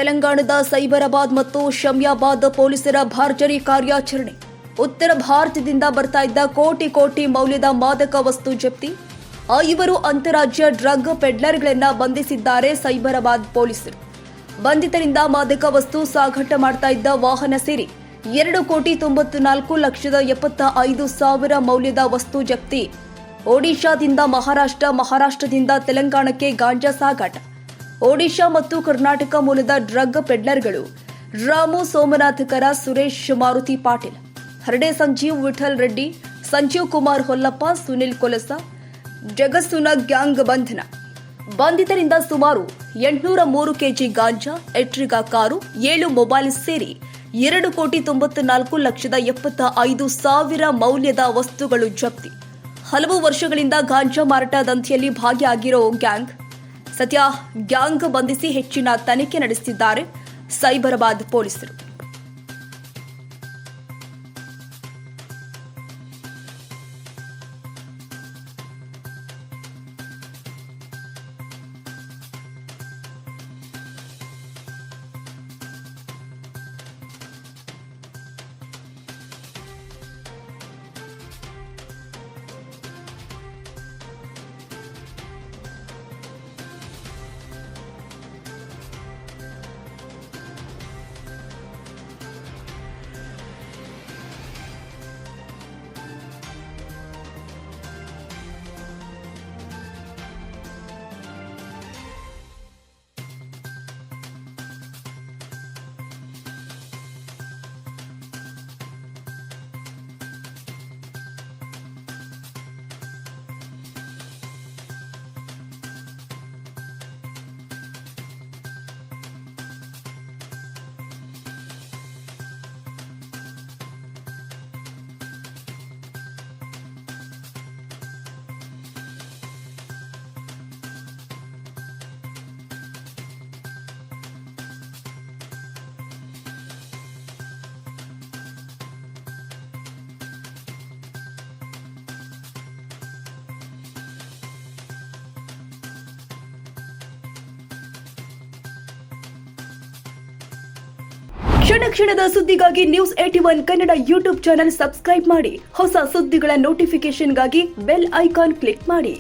ತೆಲಂಗಾಣದ ಸೈಬರಾಬಾದ್ ಮತ್ತು ಶಮಿಯಾಬಾದ್ ಪೊಲೀಸರ ಭರ್ಜರಿ ಕಾರ್ಯಾಚರಣೆ. ಉತ್ತರ ಭಾರತದಿಂದ ಬರ್ತಾ ಇದ್ದ ಕೋಟಿ ಮೌಲ್ಯದ ಮಾದಕ ವಸ್ತು ಜಪ್ತಿ. 5 ಅಂತಾರಾಜ್ಯ ಡ್ರಗ್ ಪೆಡ್ಲರ್ಗಳನ್ನ ಬಂಧಿಸಿದ್ದಾರೆ ಸೈಬರಾಬಾದ್ ಪೊಲೀಸರು. ಬಂಧಿತರಿಂದ ಮಾದಕ ವಸ್ತು ಸಾಗಾಟ ಮಾಡ್ತಾ ಇದ್ದ ವಾಹನ ಸೇರಿ 2,94,75,000 ಮೌಲ್ಯದ ವಸ್ತು ಜಪ್ತಿ. ಒಡಿಶಾದಿಂದ ಮಹಾರಾಷ್ಟ್ರದಿಂದ ತೆಲಂಗಾಣಕ್ಕೆ ಗಾಂಜಾ ಸಾಗಾಟ. ಒಡಿಶಾ ಮತ್ತು ಕರ್ನಾಟಕ ಮೂಲದ ಡ್ರಗ್ ಪೆಡ್ಲರ್ಗಳು ರಾಮು ಸೋಮನಾಥಕರ, ಸುರೇಶ್ ಮಾರುತಿ ಪಾಟೀಲ್, ಹರಡೆ ಸಂಜೀವ್, ವಿಠಲ್ ರೆಡ್ಡಿ, ಸಂಜೀವ್ ಕುಮಾರ್ ಹೊಲ್ಲಪ್ಪ, ಸುನಿಲ್ ಕೊಲಸ, ಜಗಸುನ ಗ್ಯಾಂಗ್ ಬಂಧನ. ಬಂಧಿತರಿಂದ ಸುಮಾರು 803 ಕೆಜಿ ಗಾಂಜಾ, ಎಟ್ರಿಗಾ ಕಾರು, 7 ಮೊಬೈಲ್ ಸೇರಿ 2,94,75,000 ಮೌಲ್ಯದ ವಸ್ತುಗಳು ಜಪ್ತಿ. ಹಲವು ವರ್ಷಗಳಿಂದ ಗಾಂಜಾ ಮಾರಾಟ ದಂಧೆಯಲ್ಲಿ ಭಾಗಿಯಾಗಿರೋ ಗ್ಯಾಂಗ್ ಸದ್ಯ ಗ್ಯಾಂಗ್ ಬಂಧಿಸಿ ಹೆಚ್ಚಿನ ತನಿಖೆ ನಡೆಸುತ್ತಿದ್ದಾರೆ ಸೈಬರಾಬಾದ್ ಪೊಲೀಸರು. ಕ್ಷಣದ ಸುದ್ದಿಗಾಗಿ News81 Kannada YouTube channel subscribe ಮಾಡಿ. ಹೊಸ ಸುದ್ದಿಗಳ ನೋಟಿಫಿಕೇಶನ್ಗಾಗಿ ಬೆಲ್ ಐಕಾನ್ ಕ್ಲಿಕ್ ಮಾಡಿ.